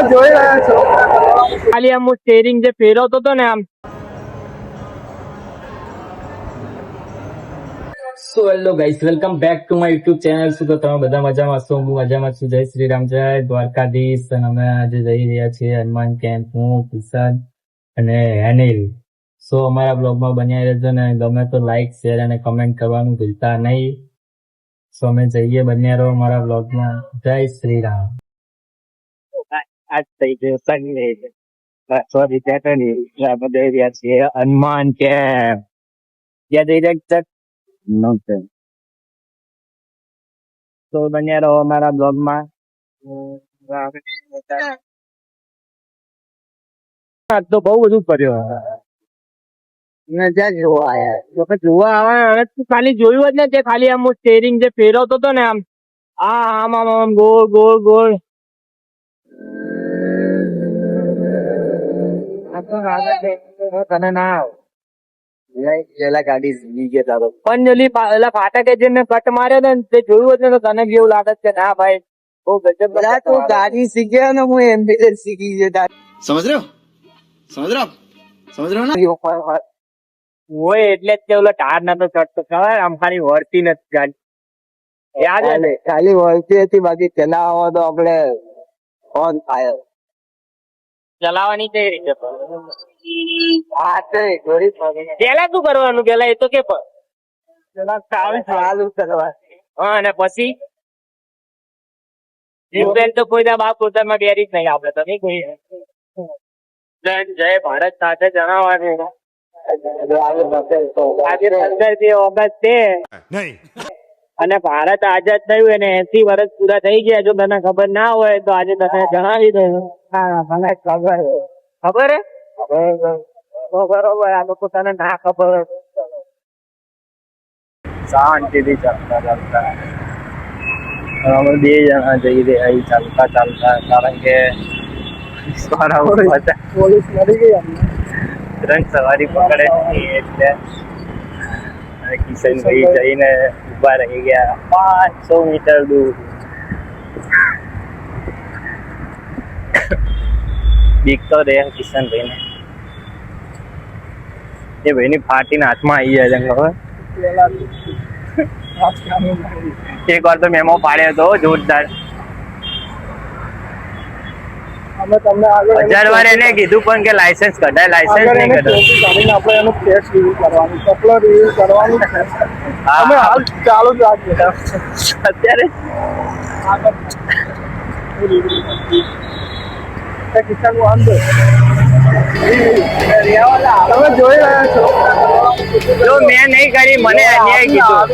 જોઈ રહ્યા છો ખાલી આમ સ્ટેરિંગ જે ફેરવતો હતો ને આમ. So hello guys, welcome back to my YouTube channel. શું તો તમે બધા મજામાં છો? હું મજામાં છું. જય શ્રી રામ, જય દ્વારકાધીશ. અને અમે આજે જઈ રહ્યા છીએ હનુમાન કેમ્પ. હું કિશન અને હેનિલ. સો અમારા બ્લોગમાં બન્યા રહેજો ને ગમે તો લાઈક, શેર અને કમેન્ટ કરવાનું ભૂલતા નહીં. સો અમે જઈએ, બન્યા રહો અમારા બ્લોગમાં. જય શ્રી રામ. આજ થઈ ગયો સન્ડે, સોરી સેટરડે. આપણે જઈ રહ્યા છીએ હનુમાન કેમ્પ. ક્યાં જઈ રહ્યા? તો બન્યા રહો અમારા બ્લોગમાં. આજ તો બહુ બધું કર્યો. જ્યાં જોવા આવ્યા જોવા આવે. તું ખાલી જોયું જ ને, તે ખાલી આમ સ્ટેરિંગ જે ફેરવતો હતો ને આમ, આમ આમ આમ ગોળ ગોળ ગોળ. તને ના ગાડી પણ ફાટકે જેને કટ માર્યો ને તે જોયું હતું ને, તને કેવું લાગે છે? ના ભાઈ, બહુ ગજબ. તું ગાડી શીખ્યો ને, હું એમ્બ્યુલન્સ શીખી છે. સમજ રહ્યો ના હોય એટલે જ તે ઓલો ટાર નતો ચડતો. ખબર આમ ખાલી વળતી નથી ગાડી. યાદ હે ને? ખાલી વળતી હતી, બાકી ચલાવવા તો આપણે ઓન થાય. ચલાવવાની કઈ રીતે? પેલા શું કરવાનું? પેલા એ તો કે ચાલુ કરવા. હા, અને પછી તો કોઈ બાપ પોતામાં બેરી જ નહીં. આપડે તો નહીં કોઈ. જય ભારત સાથે જણાવવાનું. આજે 15 ઓગસ્ટ છે અને ભારત આઝાદ થયું એને 80 વર્ષ પૂરા થઈ ગયા. જો તને ખબર ના હોય તો આજે તને જણાવી દઉં. મને ખબર ખબર હે? બરોબર. આ લોકો તને ના ખબર. શાંતિથી ચાલતા અમે 2 જણા જઈ રહ્યા ચાલતા ચાલતા, કારણ કે પોલીસ મળી ગઈ અમને. ત્રણ સવારી પકડે એટલે કિશનભાઈ જઈને ઉભા રહી ગયા 500 મીટર દૂર. બીક તો રે કિશનભાઈ ને. એ ભાઈ ની ફાટીને હાથમાં આવી જાય છે. એક વાર તો મેમો પાડ્યો હતો જોરદાર. અમે તમને આગળ 1000 વાર એને કીધું પણ કે લાયસન્સ કઢાય, લાયસન્સ નહીં કઢાય. આપણે એનું કેસ રિવ્યુ કરવાનું, સપ્લો રિવ્યુ કરવાનું. અમે હાલ ચાલુ જ રાખીએ અત્યારે. કિશન વાંધો તમે જોઈ રહ્યા છો. જો મેં નહીં કરી, મને અન્યાય કીધું.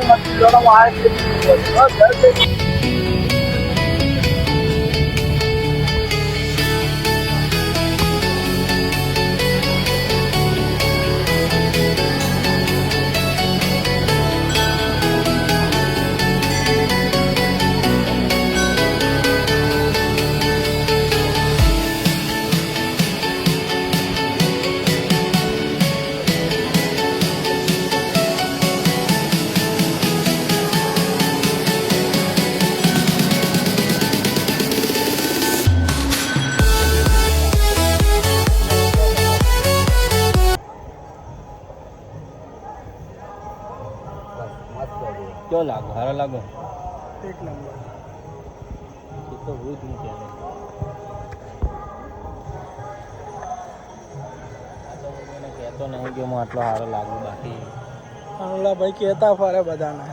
क्यों लागो? हारा लागो? એક નંબર. ये तो हुई तुम क्या है? तो मैंने कहता नहीं कि मैं आटलो हारा लागू, बाकी ભાઈ કહેતા ફરે બધાને.